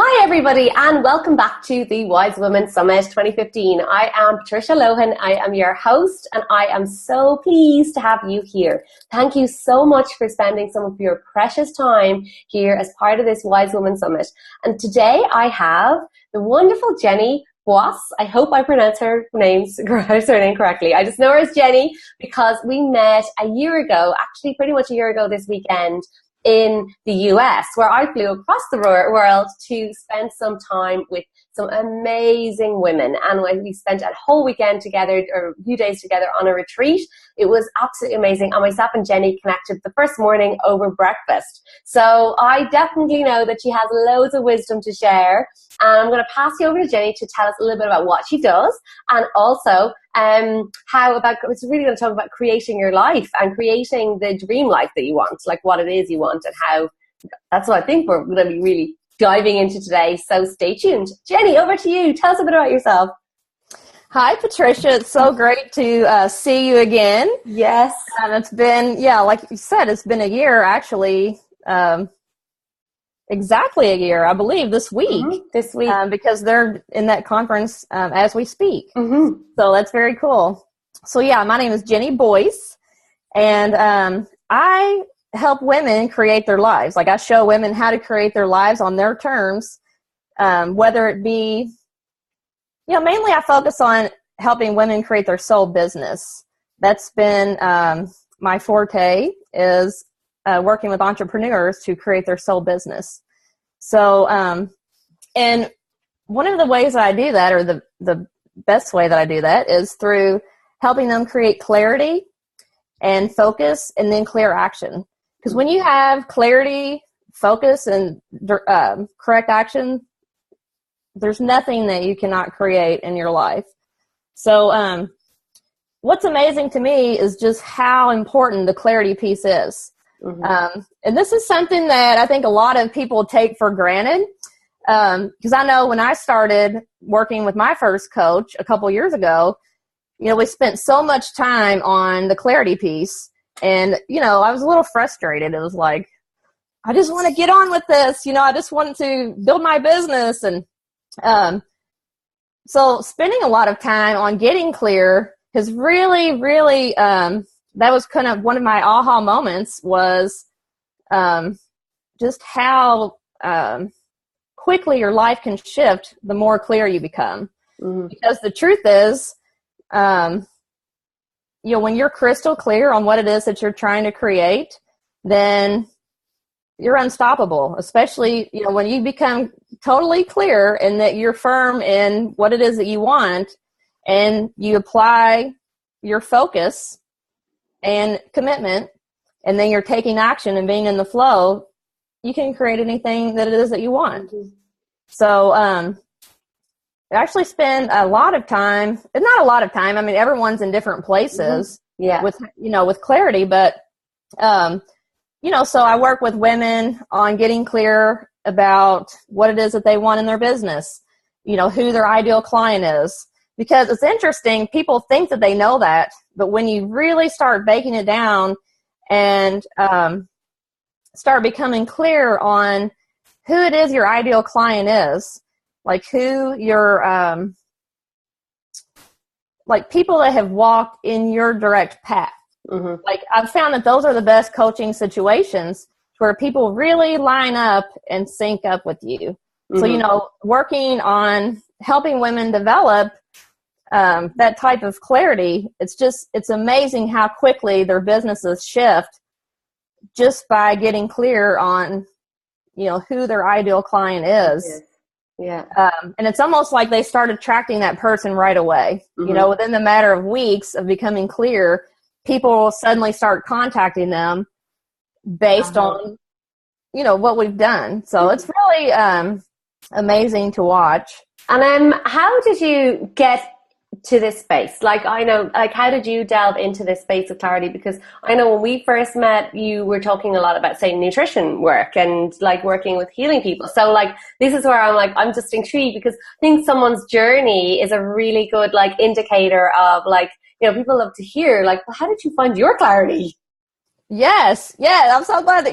Hi everybody and welcome back to the Wise Women Summit 2015. I am Patricia Lohan, I am your host and I am so pleased to have you here. Thank you so much for spending some of your precious time here as part of this Wise Women Summit. And today I have the wonderful Jenny Bois. I hope I pronounce her name correctly. I just know her as Jenny because we met a year ago, actually pretty much a year ago this weekend, in the US, where I flew across the world to spend some time with some amazing women. And we spent a whole weekend together, or a few days together on a retreat. It was absolutely amazing. And myself and Jenny connected the first morning over breakfast. So I definitely know that she has loads of wisdom to share. And I'm going to pass you over to Jenny to tell us a little bit about what she does and also it's really going to talk about creating your life and creating the dream life that you want, like what it is you want and how. That's what I think we're going to be really diving into today. So stay tuned. Jenny, over to you. Tell us a bit about yourself. Hi, Patricia. It's so great to see you again. Yes. And it's been, like you said, it's been a year actually. Exactly a year, I believe, this week. Mm-hmm. This week. Because they're in that conference as we speak. Mm-hmm. So that's very cool. So my name is Jenny Bois, and I help women create their lives. Like I show women how to create their lives on their terms, whether it be, mainly I focus on helping women create their soul business. That's been my forte is working with entrepreneurs to create their soul business. So, and one of the ways that I do that, or the best way that I do that, is through helping them create clarity and focus and then clear action. Because when you have clarity, focus, and correct action, there's nothing that you cannot create in your life. So, what's amazing to me is just how important the clarity piece is. Mm-hmm. And this is something that I think a lot of people take for granted. Because I know when I started working with my first coach a couple years ago, we spent so much time on the clarity piece. And, I was a little frustrated. It was like, I just want to get on with this. I just want to build my business. And so spending a lot of time on getting clear has really, really that was kind of one of my aha moments was just how quickly your life can shift the more clear you become. Mm-hmm. Because the truth is, when you're crystal clear on what it is that you're trying to create, then you're unstoppable, especially, when you become totally clear and that you're firm in what it is that you want and you apply your focus and commitment, and then you're taking action and being in the flow, you can create anything that it is that you want. Mm-hmm. So, I actually spend a lot of time, and not a lot of time, I mean, everyone's in different places with clarity, but, so I work with women on getting clear about what it is that they want in their business, who their ideal client is. Because it's interesting, people think that they know that, but when you really start breaking it down and start becoming clear on who it is your ideal client is, like who your, like people that have walked in your direct path. Mm-hmm. Like I've found that those are the best coaching situations where people really line up and sync up with you. Mm-hmm. So, working on helping women develop that type of clarity, it's amazing how quickly their businesses shift just by getting clear on, who their ideal client is. Yeah. And it's almost like they start attracting that person right away. Mm-hmm. Within the matter of weeks of becoming clear, people will suddenly start contacting them based on, what we've done. So mm-hmm. It's really amazing to watch. And how did you get to this space? Like, I know, like, how did you delve into this space of clarity? Because I know when we first met, you were talking a lot about, say, nutrition work and like working with healing people. So like, this is where I'm just intrigued because I think someone's journey is a really good like indicator of like, people love to hear like, well, how did you find your clarity? Yes. Yeah. I'm so glad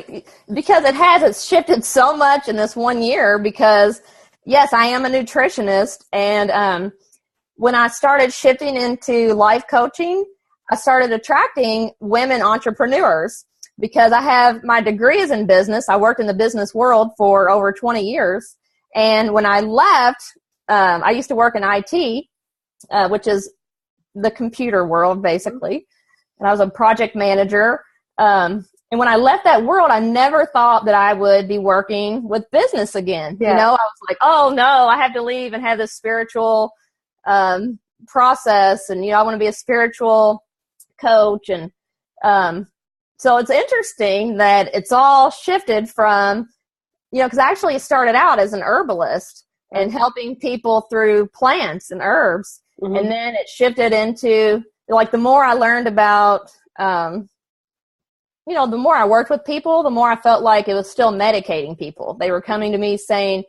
because it's shifted so much in this 1 year because Yes, I am a nutritionist. And when I started shifting into life coaching, I started attracting women entrepreneurs because I have my degree is in business. I worked in the business world for over 20 years. And when I left, I used to work in IT, which is the computer world, basically. And I was a project manager. And when I left that world, I never thought that I would be working with business again. Yeah. You know, I was like, oh no, I have to leave and have this spiritual process. And, you know, I want to be a spiritual coach. And so it's interesting that it's all shifted from, you know, because I actually started out as an herbalist and helping people through plants and herbs. Mm-hmm. And then it shifted into, like, the more I learned about, you know, the more I worked with people, the more I felt like it was still medicating people. They were coming to me saying,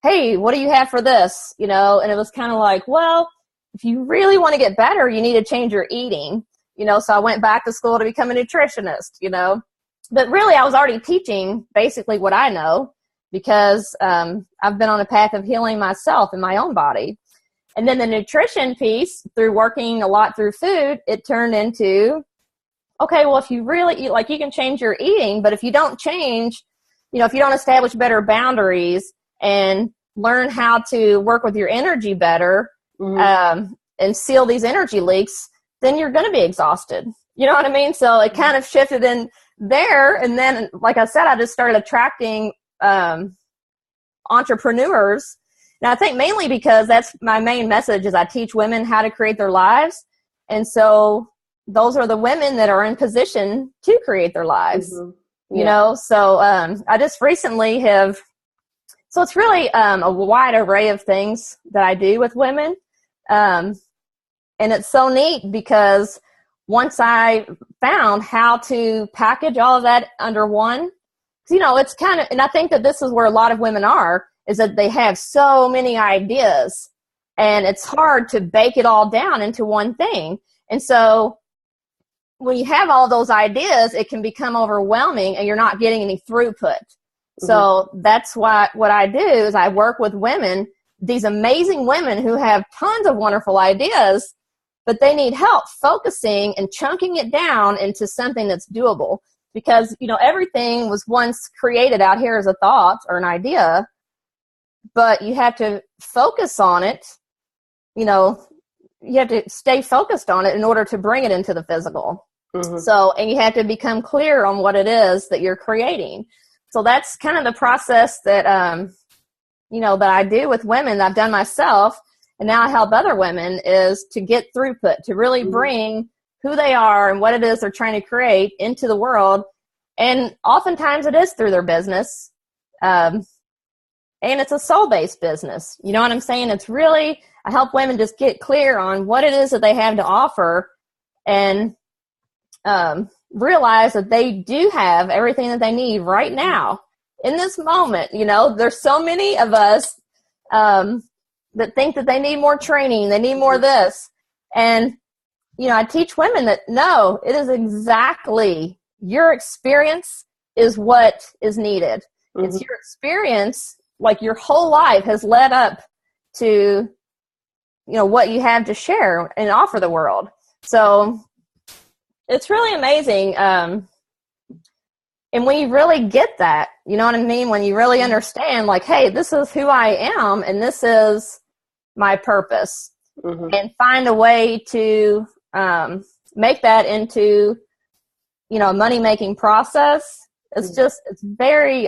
hey, what do you have for this? You know, and it was kind of like, well, if you really want to get better, you need to change your eating. You know, so I went back to school to become a nutritionist, you know. But really, I was already teaching basically what I know because I've been on a path of healing myself in my own body. And then the nutrition piece, through working a lot through food, it turned into, okay, well, if you really eat, like, you can change your eating, but if you don't change, you know, if you don't establish better boundaries and learn how to work with your energy better, and seal these energy leaks, then you're going to be exhausted. You know what I mean? So it kind of shifted in there. And then, like I said, I just started attracting entrepreneurs. And I think mainly because that's my main message is I teach women how to create their lives. And so those are the women that are in position to create their lives, you know? So I just recently have, so it's really a wide array of things that I do with women. And it's so neat because once I found how to package all of that under one, you know, it's kind of, and I think that this is where a lot of women are, is that they have so many ideas and it's hard to bake it all down into one thing. And so when you have all those ideas, it can become overwhelming and you're not getting any throughput. So that's what I do is I work with women, these amazing women who have tons of wonderful ideas, but they need help focusing and chunking it down into something that's doable. Because, you know, everything was once created out here as a thought or an idea, but you have to focus on it. You know, you have to stay focused on it in order to bring it into the physical. So, and you have to become clear on what it is that you're creating. So that's kind of the process that, you know, that I do with women that I've done myself. And now I help other women is to get throughput, to really bring who they are and what it is they're trying to create into the world. And oftentimes it is through their business. And it's a soul-based business. You know what I'm saying? It's really, I help women just get clear on what it is that they have to offer and realize that they do have everything that they need right now in this moment. You know, there's so many of us that think that they need more training, they need more this. And, you know, I teach women that no, it is exactly your experience is what is needed. It's your experience, like your whole life has led up to, you know, what you have to share and offer the world. So it's really amazing. And when you really get that, you know what I mean? When you really understand, like, hey, this is who I am and this is my purpose, and find a way to make that into, you know, a money-making process. It's just, it's very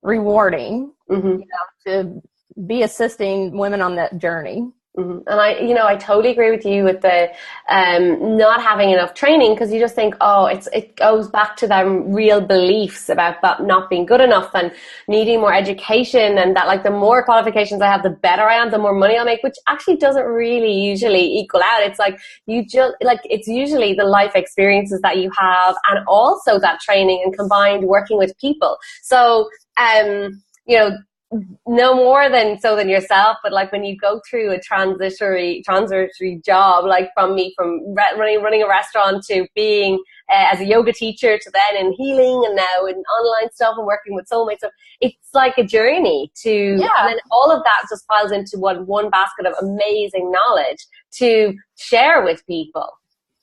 rewarding, you know, to be assisting women on that journey. And I totally agree with you with the not having enough training, because you just think, oh, it goes back to them real beliefs about that not being good enough and needing more education, and that, like, the more qualifications I have, the better I am, the more money I'll make, which actually doesn't really usually equal out. It's like it's usually the life experiences that you have and also that training and combined working with people. So, you know, no more than so than yourself, but like when you go through a transitory job, like from running a restaurant to being as a yoga teacher to then in healing and now in online stuff and working with soulmates. So it's like a journey and then all of that just piles into one basket of amazing knowledge to share with people.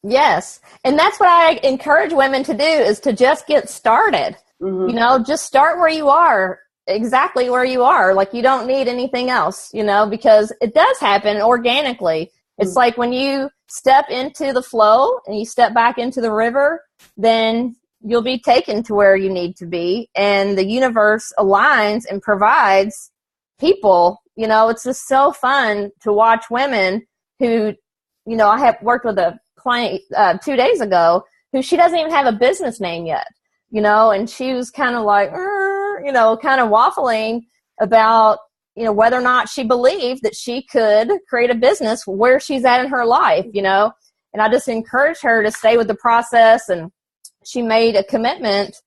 Yes. And that's what I encourage women to do, is to just get started. You know, just start where you are. Exactly where you are. Like, you don't need anything else, you know, because it does happen organically. It's like when you step into the flow and you step back into the river, then you'll be taken to where you need to be, and the universe aligns and provides people. You know, it's just so fun to watch women who, you know, I have worked with a client 2 days ago who she doesn't even have a business name yet, you know, and she was kind of like, you know, kind of waffling about, you know, whether or not she believed that she could create a business where she's at in her life, you know. And I just encouraged her to stay with the process, and she made a commitment,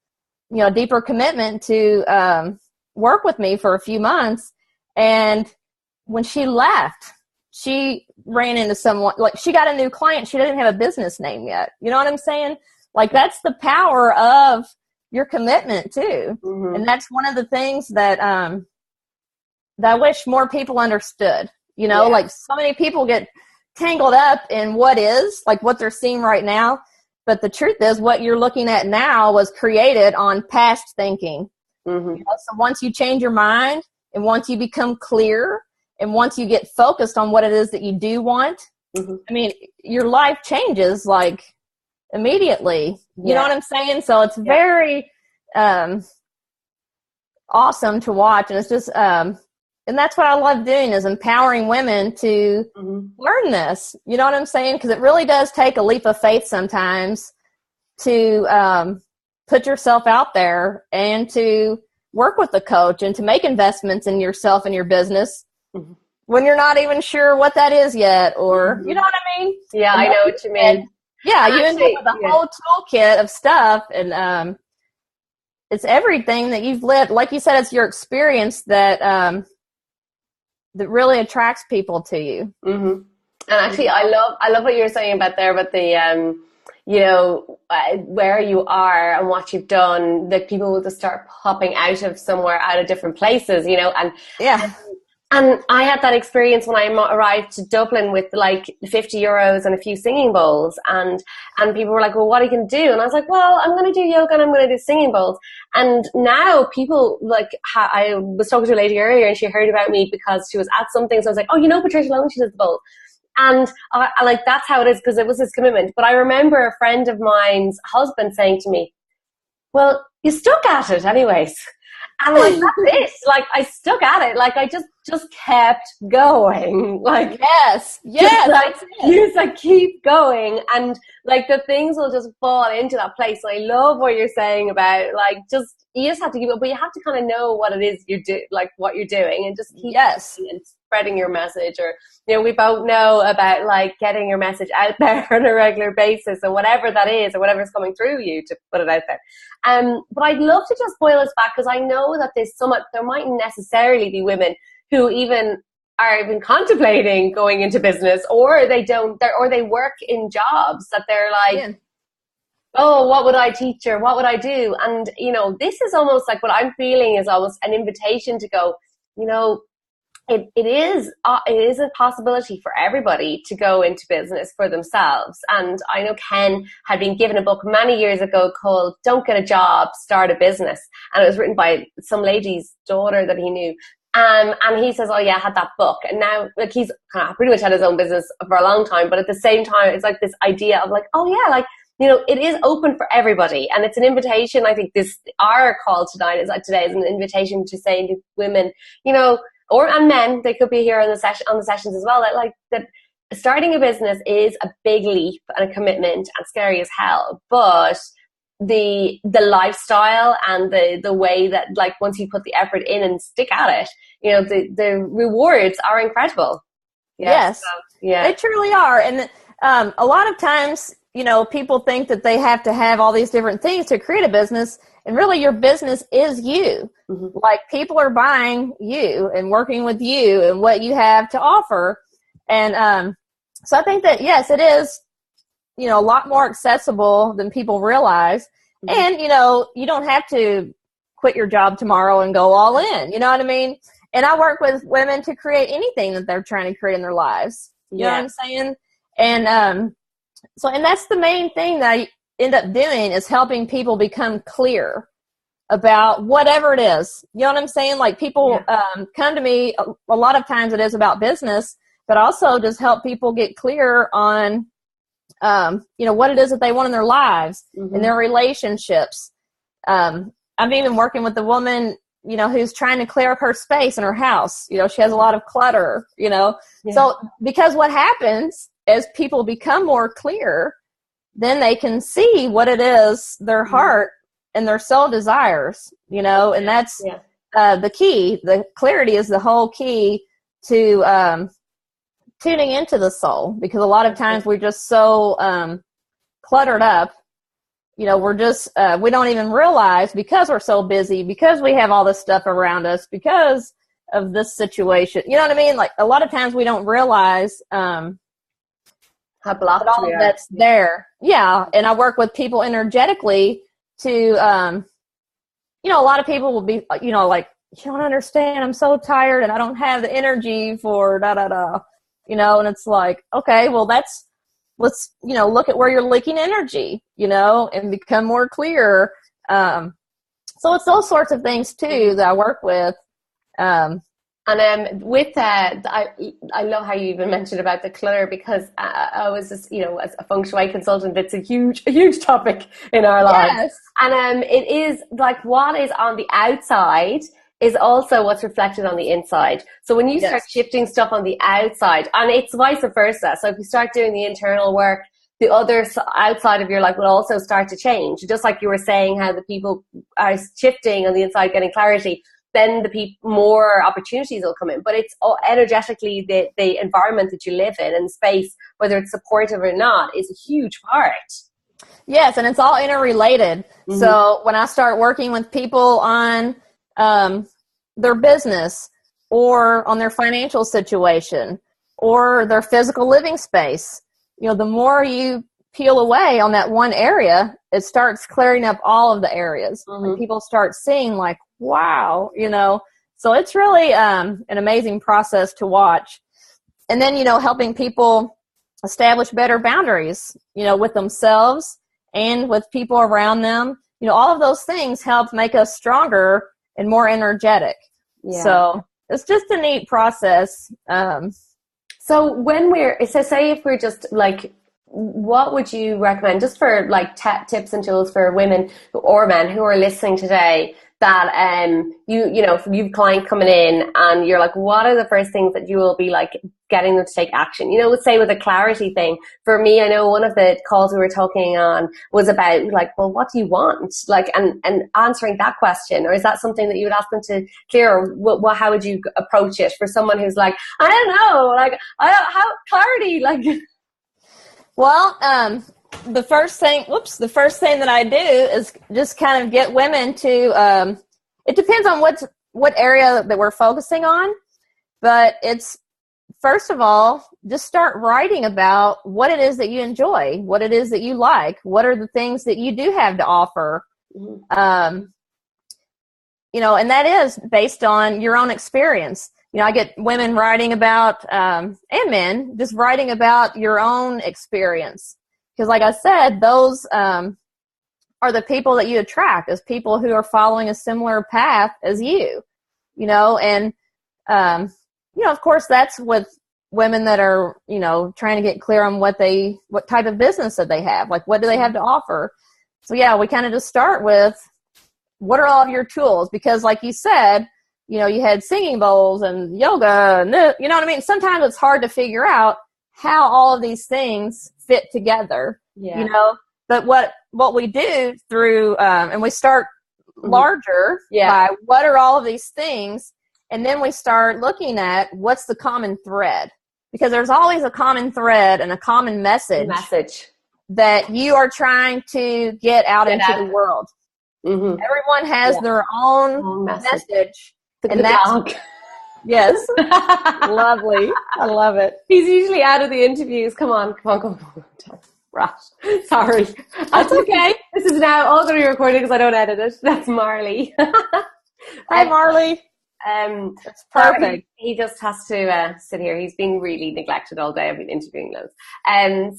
you know, a deeper commitment to work with me for a few months. And when she left, she ran into someone, like, she got a new client. She didn't have a business name yet. You know what I'm saying? Like, that's the power of your commitment too. And that's one of the things that that I wish more people understood. You know, like, so many people get tangled up in what is, like, what they're seeing right now. But the truth is, what you're looking at now was created on past thinking. You know, so once you change your mind, and once you become clear, and once you get focused on what it is that you do want, I mean, your life changes, like, immediately. You know what I'm saying? So it's very awesome to watch. And it's just, and that's what I love doing, is empowering women to learn this. You know what I'm saying? Because it really does take a leap of faith sometimes to put yourself out there and to work with a coach and to make investments in yourself and your business when you're not even sure what that is yet, or, you know what I mean? Yeah, I know what you mean. Yeah, you end up with a whole toolkit of stuff, and it's everything that you've lived. Like you said, it's your experience that that really attracts people to you. And actually, I love what you were saying about the you know, where you are and what you've done. That people will just start popping out of somewhere, out of different places, you know, and And I had that experience when I arrived to Dublin with like €50 and a few singing bowls, and people were like, well, what are you going to do? And I was like, well, I'm going to do yoga and I'm going to do singing bowls. And now people, like, I was talking to a lady earlier and she heard about me because she was at something. So I was like, oh, you know, Patricia Lohan, she does the bowls. And I like, that's how it is, because it was this commitment. But I remember a friend of mine's husband saying to me, well, you stuck at it anyways. And like, that's it. Like, I stuck at it. Like, I just kept going. Like, yes, like, you just like keep going, and like the things will just fall into that place. So I love what you're saying about, like, you just have to give it, but you have to kind of know what it is you do, like what you're doing, and just keep and spreading your message. Or, you know, we both know about like getting your message out there on a regular basis, or whatever that is, or whatever's coming through you to put it out there. But I'd love to just boil this back, because I know that there mightn't necessarily be women who even are even contemplating going into business, or they work in jobs that they're like, oh, what would I teach, or what would I do? And, you know, this is almost like, what I'm feeling is almost an invitation to go, you know, it is a possibility for everybody to go into business for themselves. And I know Ken had been given a book many years ago called Don't Get a Job, Start a Business. And it was written by some lady's daughter that he knew. And he says, oh yeah, I had that book. And now, like, he's kind of pretty much had his own business for a long time. But at the same time, it's like this idea of like, oh yeah, like, you know, it is open for everybody. And it's an invitation. I think our call today is an invitation to say to women, you know, and men, they could be here on the sessions as well, that starting a business is a big leap and a commitment and scary as hell. But the lifestyle and the way that, like, once you put the effort in and stick at it, you know, the rewards are incredible. Yes. So, they truly are. And a lot of times, you know, people think that they have to have all these different things to create a business. And really your business is you. Mm-hmm. Like people are buying you and working with you and what you have to offer. And so I think that, yes, it is, you know, a lot more accessible than people realize. Mm-hmm. And, you know, you don't have to quit your job tomorrow and go all in. You know what I mean? And I work with women to create anything that they're trying to create in their lives. You know what I'm saying? And so, and that's the main thing that I end up doing is helping people become clear about whatever it is. You know what I'm saying? Like people come to me, a lot of times it is about business, but also just help people get clear on, you know, what it is that they want in their lives, mm-hmm. in their relationships. I'm even working with a woman, you know, who's trying to clear up her space in her house. You know, she has a lot of clutter, you know. Yeah. So because what happens as people become more clear, then they can see what it is their heart and their soul desires, you know, and that's the key. The clarity is the whole key to tuning into the soul, because a lot of times we're just so cluttered up. You know, we're just, we don't even realize, because we're so busy, because we have all this stuff around us, because of this situation. You know what I mean? Like a lot of times we don't realize how blocked all of that's there. Yeah. And I work with people energetically to, you know, a lot of people will be, you know, like, you don't understand. I'm so tired and I don't have the energy for you know, and it's like, okay, well let's, you know, look at where you're leaking energy, you know, and become more clear. So it's those sorts of things too that I work with. And with that, I love how you even mentioned about the clutter, because I was just, you know, as a feng shui consultant, it's a huge topic in our lives. Yes. And it is like what is on the outside is also what's reflected on the inside. So when you start shifting stuff on the outside, and it's vice versa. So if you start doing the internal work, the other outside of your life will also start to change. Just like you were saying, how the people are shifting on the inside, getting clarity, then more opportunities will come in. But it's all energetically the environment that you live in and space, whether it's supportive or not, is a huge part. Yes, and it's all interrelated. Mm-hmm. So when I start working with people on their business or on their financial situation or their physical living space, you know, the more you peel away on that one area, it starts clearing up all of the areas. Mm-hmm. And people start seeing like, wow, you know, so it's really an amazing process to watch. And then, you know, helping people establish better boundaries, you know, with themselves and with people around them. You know, all of those things help make us stronger and more energetic. Yeah. So it's just a neat process. So when say if we're just like, what would you recommend just for like tips and tools for women or men who are listening today that you know, you've a client coming in and you're like, what are the first things that you will be like getting them to take action? You know, let's say with a clarity thing. For me, I know one of the calls we were talking on was about like, well, what do you want? Like, and answering that question, or is that something that you would ask them to clear? Or how would you approach it for someone who's like, I don't know, like, I don't have clarity, like. Well, the first thing that I do is just kind of get women to, it depends on what area that we're focusing on, but it's, first of all, just start writing about what it is that you enjoy, what it is that you like, what are the things that you do have to offer. Mm-hmm. You know, and that is based on your own experience. You know, I get women writing about, and men, just writing about your own experience. Because like I said, those are the people that you attract, as people who are following a similar path as you. You know, and, you know, of course, that's with women that are, you know, trying to get clear on what type of business that they have. Like, what do they have to offer? So, yeah, we kind of just start with, what are all of your tools? Because like you said, you know, you had singing bowls and yoga, and you know what I mean? Sometimes it's hard to figure out how all of these things fit together, you know? But what we do through, and we start larger by what are all of these things, and then we start looking at what's the common thread. Because there's always a common thread and a common message that you are trying to get out into the world. Everyone has their own message. And that's yes. Lovely. I love it. He's usually out of the interviews. Come on. Right. Sorry. That's okay. This is now all going to be recorded because I don't edit it. That's Marley. Hi, Marley. That's perfect. He just has to sit here. He's being really neglected all day. I've been interviewing loads.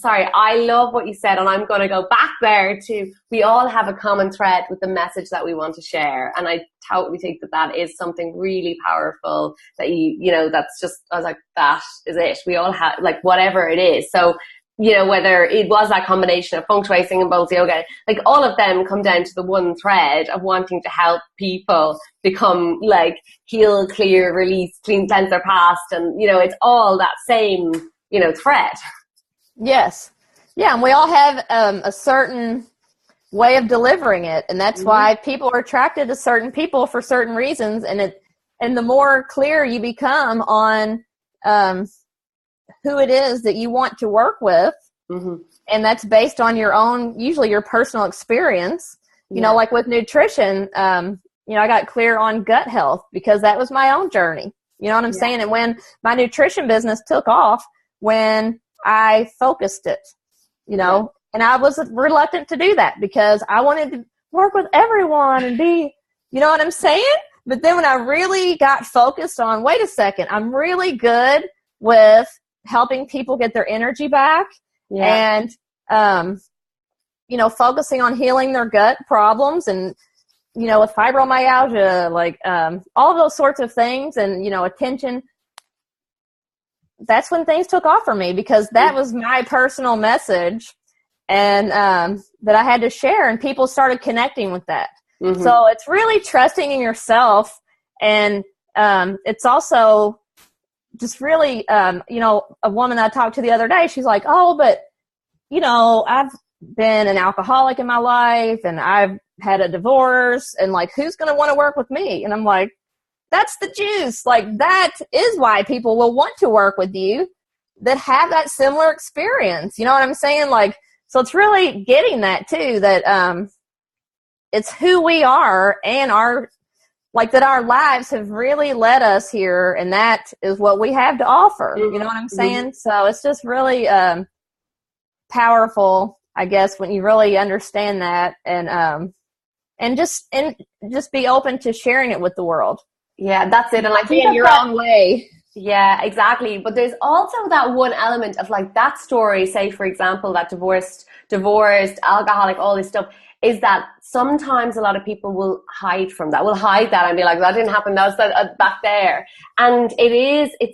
Sorry, I love what you said, and I'm going to go back there to, we all have a common thread with the message that we want to share, and I totally think that is something really powerful that that's just, I was like, that is it. We all have, like, whatever it is. So, whether it was that combination of feng shui, singing bowls, yoga, like all of them come down to the one thread of wanting to help people become like heal, clear, release, cleanse their past. And, it's all that same, thread. Yes. Yeah. And we all have a certain way of delivering it. And that's why people are attracted to certain people for certain reasons. And the more clear you become on, who it is that you want to work with. And that's based on your own, usually your personal experience, like with nutrition, I got clear on gut health because that was my own journey. You know what I'm saying? And when my nutrition business took off, when I focused it, and I was reluctant to do that because I wanted to work with everyone and be, you know what I'm saying? But then when I really got focused on, wait a second, I'm really good with helping people get their energy back and, focusing on healing their gut problems and, with fibromyalgia, like, all of those sorts of things and, attention. That's when things took off for me because that was my personal message and, that I had to share and people started connecting with that. So it's really trusting in yourself and, it's also just really, a woman I talked to the other day, she's like, oh, but, I've been an alcoholic in my life and I've had a divorce and like, who's going to want to work with me? And I'm like, that's the juice. Like that is why people will want to work with you that have that similar experience. You know what I'm saying? Like, so it's really getting that too, that, it's who we are and that our lives have really led us here, and that is what we have to offer. You know what I'm saying? So it's just really powerful, I guess, when you really understand that, and just be open to sharing it with the world. Yeah, that's it. And I think in your own way. Yeah, exactly. But there's also that one element of like that story, say for example, that divorced, alcoholic, all this stuff, is that sometimes a lot of people will hide from that, will hide that and be like, that didn't happen, that was back there. And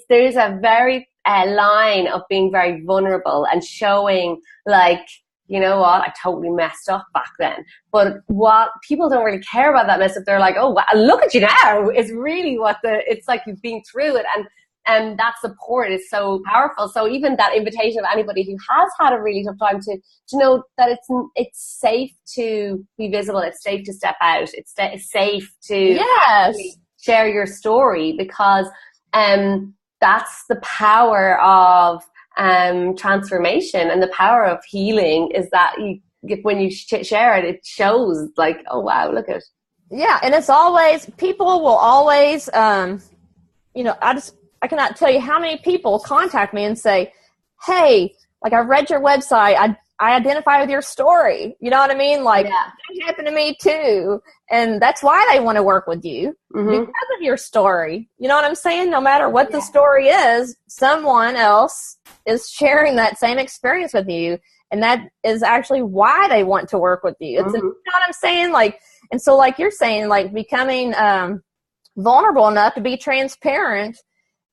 there's a very line of being very vulnerable and showing like, you know what, I totally messed up back then. But what people don't really care about that mess up, they're like, oh, wow, look at you now. It's really it's like you've been through it. And that support is so powerful. So even that invitation of anybody who has had a really tough time to know that it's safe to be visible, it's safe to step out, it's safe to share your story, because that's the power of transformation, and the power of healing is that when you share it, it shows like, oh wow, look at. Yeah, and it's always, people will always, I cannot tell you how many people contact me and say, hey, like I read your website, I identify with your story. You know what I mean? Like that happened to me too. And that's why they want to work with you, because of your story. You know what I'm saying? No matter what the story is, someone else is sharing that same experience with you. And that is actually why they want to work with you. It's, you know what I'm saying? Like, and so like you're saying, like becoming vulnerable enough to be transparent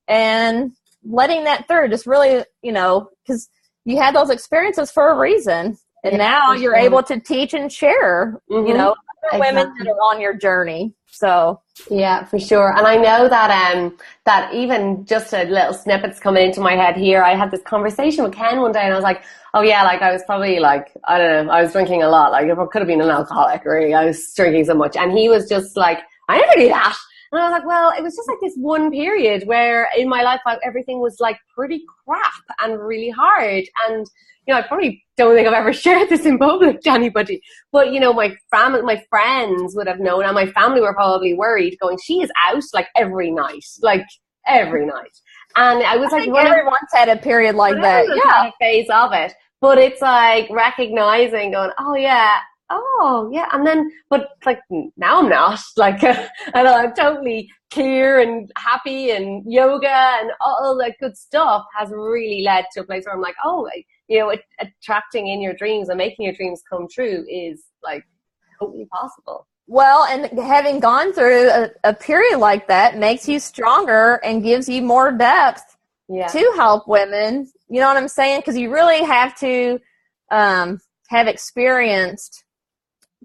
and letting that through, just really, because you had those experiences for a reason. And now you're able to teach and share, other women that are on your journey. So yeah, for sure. And I know that that even just a little snippets coming into my head here, I had this conversation with Ken one day and I was like, oh yeah, like I was probably like, I don't know, I was drinking a lot. Like I could have been an alcoholic, really. I was drinking so much. And he was just like, I never do that. And I was like, well, it was just like this one period where in my life, everything was like pretty crap and really hard. And, you know, I probably don't think I've ever shared this in public to anybody, but, you know, my friends would have known, and my family were probably worried, going, she is out like every night. And I was like, everyone's had a period like that. Yeah. Had a phase of it. But it's like recognizing, going, oh yeah. And then, but like now I'm not like, and I'm totally clear and happy, and yoga and all that good stuff has really led to a place where I'm like, oh, like, you know, attracting in your dreams and making your dreams come true is like totally possible. Well, and having gone through a period like that makes you stronger and gives you more depth to help women. You know what I'm saying? Because you really have to have experienced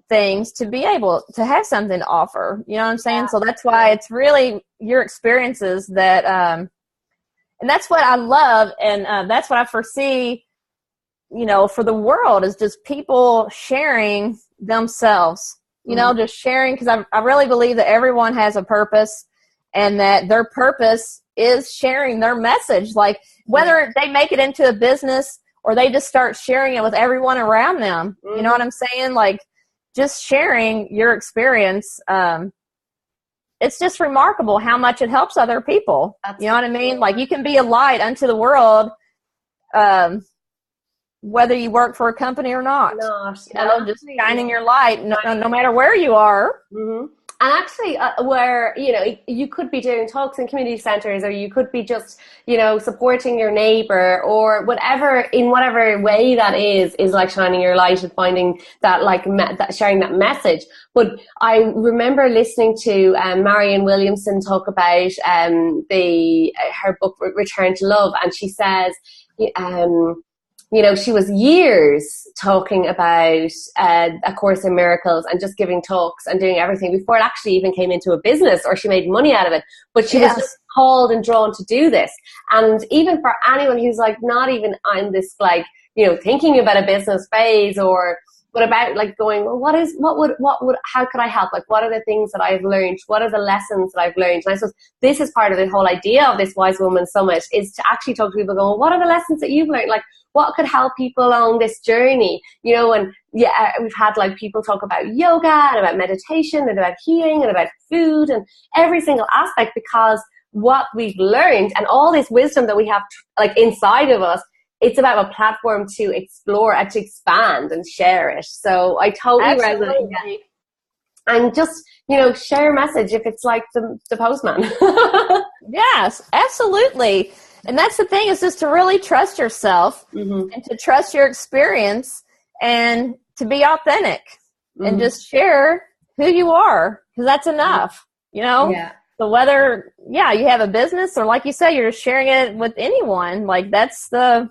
things to be able to have something to offer. You know what I'm saying? So that's why it's really your experiences that, and that's what I love, and that's what I foresee, you know, for the world, is just people sharing themselves. You know, just sharing, because I really believe that everyone has a purpose, and that their purpose is sharing their message. Like, whether they make it into a business or they just start sharing it with everyone around them. You know what I'm saying? Like, just sharing your experience. It's just remarkable how much it helps other people. You know what I mean? Like, you can be a light unto the world, whether you work for a company or not. You know, just shining your light, no matter where you are. Mm-hmm. And actually, where, you know, you could be doing talks in community centers, or you could be just, you know, supporting your neighbor, or whatever, in whatever way that is like shining your light and finding that, like, that sharing that message. But I remember listening to Marianne Williamson talk about her book Return to Love, and she says, you know, she was years talking about A Course in Miracles and just giving talks and doing everything before it actually even came into a business or she made money out of it. But she was just called and drawn to do this. And even for anyone who's like not even on this, like, you know, thinking about a business phase, or what about like going, well, how could I help? Like, what are the things that I've learned? What are the lessons that I've learned? And I suppose this is part of the whole idea of this Wise Woman Summit, is to actually talk to people, going, well, what are the lessons that you've learned? Like, what could help people along this journey? You know, and we've had like people talk about yoga and about meditation and about healing and about food and every single aspect, because what we've learned and all this wisdom that we have like inside of us, it's about a platform to explore and to expand and share it. So I totally resonate. Yeah. And just, you know, share a message if it's like the postman. Yes, absolutely. And that's the thing, is just to really trust yourself and to trust your experience and to be authentic and just share who you are, because that's enough, you know? Yeah. So whether, you have a business, or like you say, you're just sharing it with anyone, like that's the...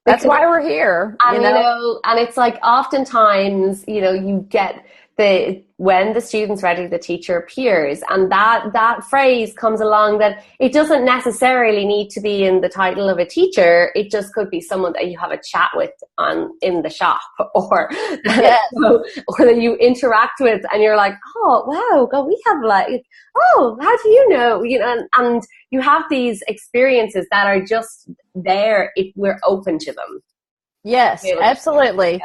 That's why we're here. And, you know, and it's like oftentimes, you know, you get when the student's ready, the teacher appears, and that phrase comes along, that it doesn't necessarily need to be in the title of a teacher. It just could be someone that you have a chat with in the shop, or that you interact with, and you're like, oh wow, God, we have like, oh, how do you know? You know, and you have these experiences that are just there if we're open to them. Yes, absolutely.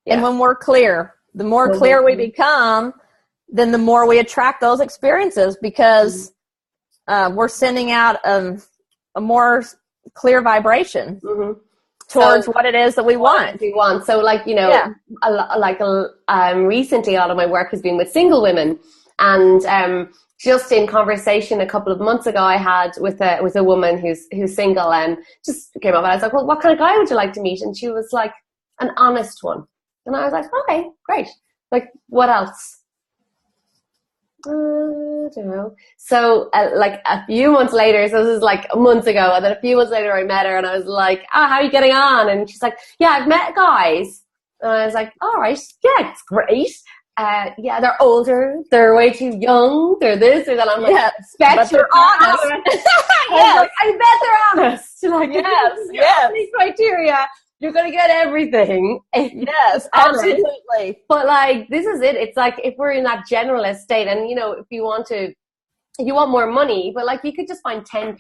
And when we're clear. The more clear we become, then the more we attract those experiences, because we're sending out a more clear vibration towards what it is that we want. So, like, you know, recently a lot of my work has been with single women, and just in conversation a couple of months ago, I had with a woman who's single, and just came up, and I was like, well, what kind of guy would you like to meet? And she was like, an honest one. And I was like, okay, great. Like, what else? I don't know. So, like, a few months later, so this is like months ago, and then a few months later I met her, and I was like, how are you getting on? And she's like, yeah, I've met guys. And I was like, all right, yeah, it's great. They're older, they're way too young, they're this or that. I'm like, bet you're honest. I bet they're honest. Like, yes. These criteria. You're going to get everything. Yes, absolutely. But like, this is it. It's like, if we're in that generalist state and, if you want more money, but like you could just find 10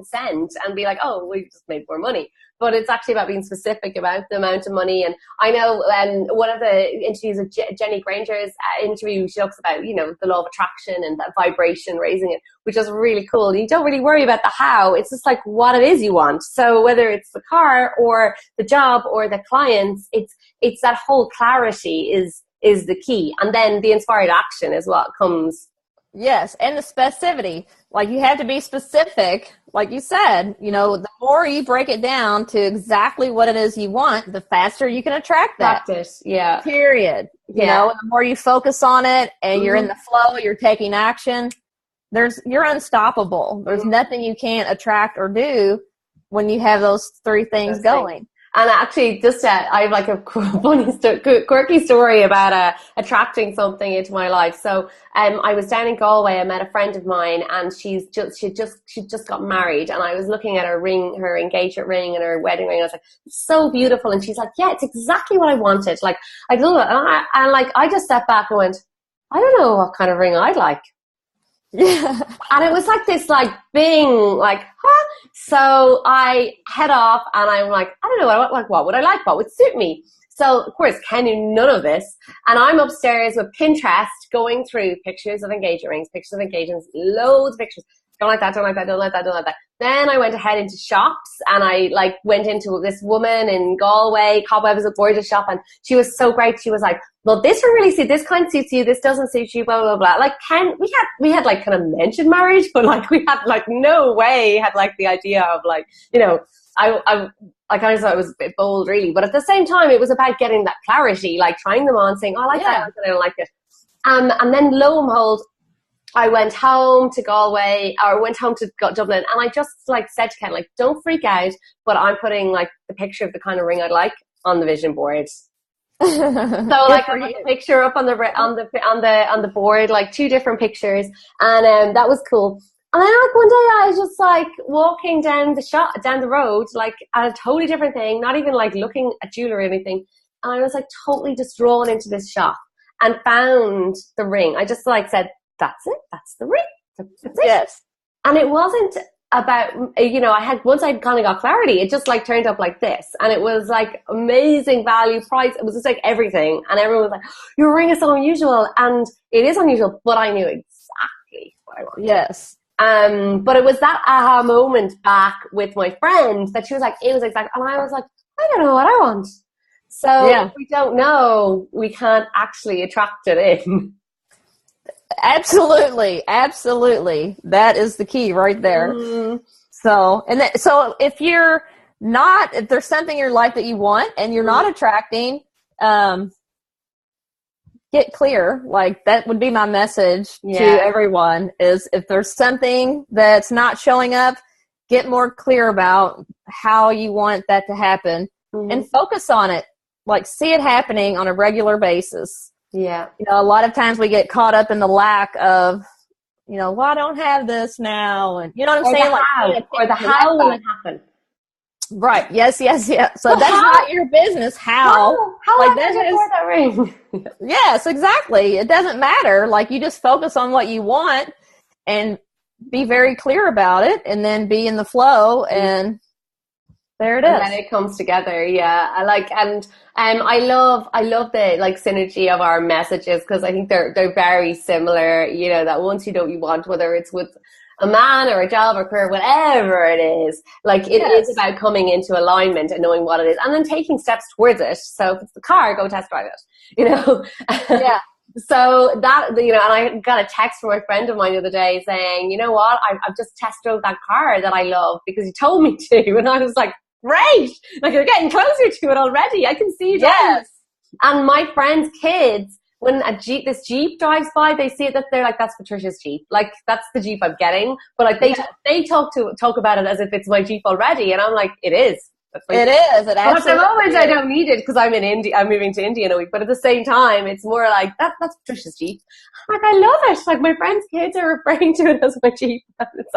cents and be like, oh, we just made more money. But it's actually about being specific about the amount of money. And I know one of the interviews of Jenny Granger's interview, she talks about, the law of attraction and that vibration, raising it, which is really cool. You don't really worry about the how. It's just like what it is you want. So whether it's the car or the job or the clients, it's that whole clarity is the key. And then the inspired action is what comes. Yes, and the specificity. Like, you have to be specific. Like you said, the more you break it down to exactly what it is you want, the faster you can attract that. Practice, yeah. Period. You know, and the more you focus on it and you're in the flow, you're taking action, you're unstoppable. There's nothing you can't attract or do when you have those three things going. And actually, just I have like a funny, quirky story about attracting something into my life. So, I was down in Galway. I met a friend of mine, and she just got married. And I was looking at her ring, her engagement ring, and her wedding ring. I was like, "It's so beautiful." And she's like, "Yeah, it's exactly what I wanted." Like, I love it. And I just stepped back and went, "I don't know what kind of ring I'd like." Yeah. And it was like this, like, bing, like, huh? So I head off and I'm like, I don't know, what would I like? What would suit me? So, of course, Ken knew none of this. And I'm upstairs with Pinterest going through pictures of engagement rings, pictures of engagements, loads of pictures. Don't like that, don't like that, don't like that, don't like that. Then I went ahead into shops and I went into this woman in Galway. Cobweb is a gorgeous shop and she was so great. She was like, well, this will really suit, this kind suits you, this doesn't suit you, blah, blah, blah. Like, we had kind of mentioned marriage, but we had no way had the idea of I kind of thought it was a bit bold really, but at the same time, it was about getting that clarity, trying them on, saying, oh, I like that, I don't like it. And then lo and behold, I went home to Galway, or went home to Dublin, and I just said to Ken, don't freak out, but I'm putting the picture of the kind of ring I'd like on the vision board. So I put a picture up on the board, two different pictures, and that was cool. And then one day I was just walking down the road, at a totally different thing, not even looking at jewelry or anything, and I was totally just drawn into this shop and found the ring. I just said, that's it. That's the ring. That's it. Yes. And it wasn't about, once I kind of got clarity, it just turned up like this. And it was amazing value, price. It was just everything. And everyone was like, your ring is so unusual. And it is unusual, but I knew exactly what I wanted. Yes. But it was that aha moment back with my friend that she was it was exact. And I was like, I don't know what I want. So if we don't know, we can't actually attract it in. Absolutely. That is the key right there. Mm. So if there's something in your life that you want and you're not attracting, get clear. That would be my message to everyone is if there's something that's not showing up, get more clear about how you want that to happen and focus on it. See it happening on a regular basis. Yeah. A lot of times we get caught up in the lack of, well, I don't have this now. And you know what I'm saying? Or the how will it happen? Right. Yes. So that's not your business. How that ring? Yes, exactly. It doesn't matter. You just focus on what you want and be very clear about it and then be in the flow and there it is. And then it comes together. Yeah. I love the synergy of our messages because I think they're very similar, that once you know what you want, whether it's with a man or a job or career, whatever it is, it is about coming into alignment and knowing what it is and then taking steps towards it. So if it's the car, go test drive it, Yeah. So that, and I got a text from a friend of mine the other day saying, you know what, I've just test drove that car that I love because you told me to. And I was like, great! You're getting closer to it already. I can see it. Yes. And my friends' kids, when this Jeep drives by, they see it that they're like, that's Patricia's Jeep. That's the Jeep I'm getting. But they talk about it as if it's my Jeep already. And I'm like, it is. It is. It absolutely But at the moment, I don't need it because I'm in India. I'm moving to India in a week. But at the same time, it's more that's Patricia's Jeep. I love it. My friends' kids are referring to it as my Jeep. It's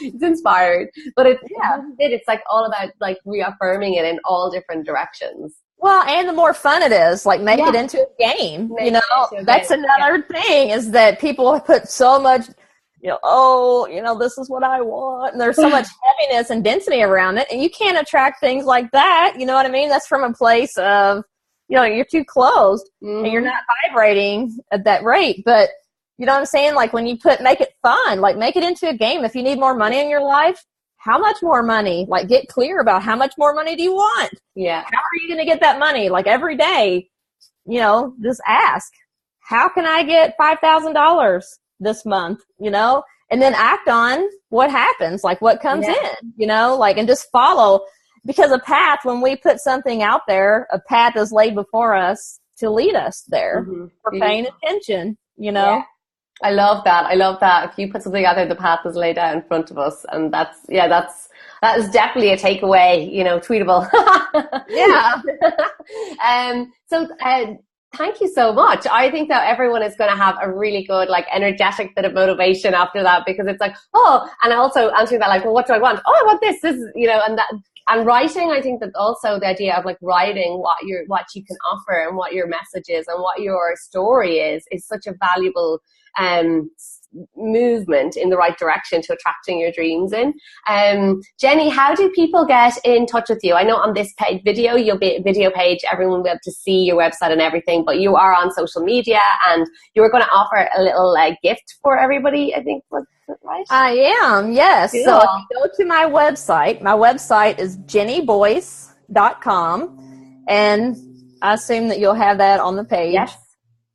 It's inspired, but it's like all about like reaffirming it in all different directions. Well, and the more fun it is, like make it into a game. That's another thing is that people put so much, this is what I want. And there's so much heaviness and density around it. And you can't attract things like that. You know what I mean? That's from a place of, you're too closed and you're not vibrating at that rate. But you know what I'm saying? Like when you make it fun, like make it into a game. If you need more money in your life, how much more money? Like get clear about how much more money do you want? Yeah. How are you going to get that money? Like every day, just ask, how can I get $5,000 this month? And then act on what happens, like what comes in, and just follow, because a path, when we put something out there, a path is laid before us to lead us there for paying attention, Yeah. I love that. If you put something out there, the path is laid out in front of us. And that is definitely a takeaway, tweetable. Yeah. Thank you so much. I think that everyone is going to have a really good, like, energetic bit of motivation after that, because it's like, and also answering that, like, well, what do I want? Oh, I want this. This is, and writing, I think that also the idea of like writing what you can offer and what your message is and what your story is such a valuable movement in the right direction to attracting your dreams in. Jenny, how do people get in touch with you? I know on this video page, everyone will be able to see your website and everything, but you are on social media and you were going to offer a little gift for everybody, I think, was it right? I am, yes. Cool. So if you go to my website is jennyboyce.com, and I assume that you'll have that on the page. Yes.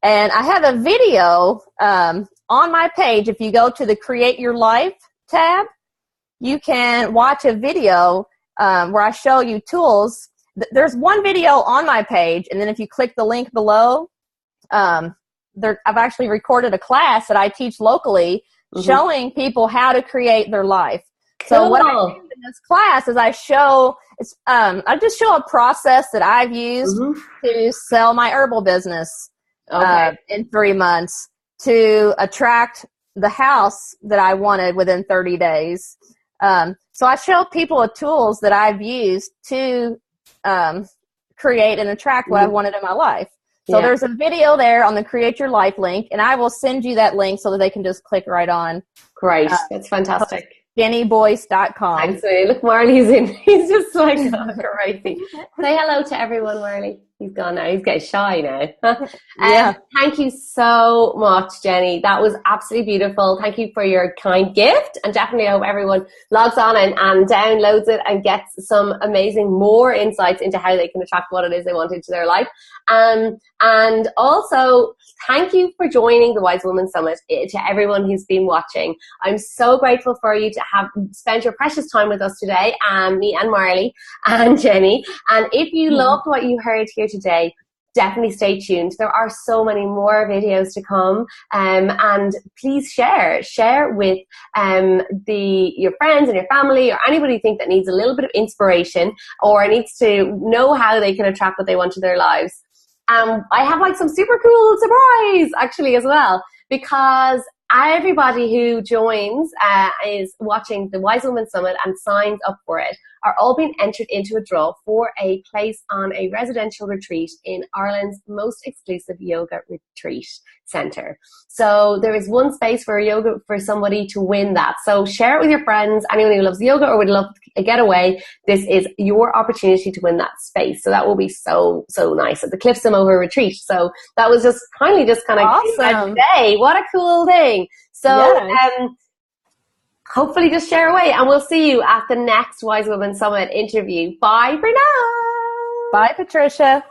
And I have a video on my page. If you go to the Create Your Life tab, you can watch a video where I show you tools. There's one video on my page, and then if you click the link below, I've actually recorded a class that I teach locally showing people how to create their life. Cool. So what I do in this class is I just show a process that I've used to sell my herbal business. In 3 months, to attract the house that I wanted within 30 days. So I show people the tools that I've used to create and attract what I wanted in my life. So there's a video there on the Create Your Life link, and I will send you that link so that they can just click right on. Great. That's fantastic. jennyboyce.com. Thanks, look, Marley's in. He's just like, crazy. Say hello to everyone, Marley. He's gone now. He's getting shy now. Thank you so much, Jenny. That was absolutely beautiful. Thank you for your kind gift. And definitely I hope everyone logs on and downloads it and gets some amazing more insights into how they can attract what it is they want into their life. And also, thank you for joining the Wise Woman Summit. To everyone who's been watching, I'm so grateful for you to have spent your precious time with us today, me and Marley and Jenny. And if you loved what you heard here today, definitely stay tuned. There are so many more videos to come, and please share with your friends and your family, or anybody you think that needs a little bit of inspiration or needs to know how they can attract what they want to their lives. I have like some super cool surprise actually as well, because everybody who joins is watching the Wise Woman Summit and signs up for it are all being entered into a draw for a place on a residential retreat in Ireland's most exclusive yoga retreat centre. So there is one space for somebody to win that. So share it with your friends, anyone who loves yoga or would love a getaway. This is your opportunity to win that space. So that will be so, so nice at the Cliffs of Moher retreat. So that was just kind of awesome today. What a cool thing. So, hopefully just share away, and we'll see you at the next Wise Woman Summit interview. Bye for now. Bye, Patricia.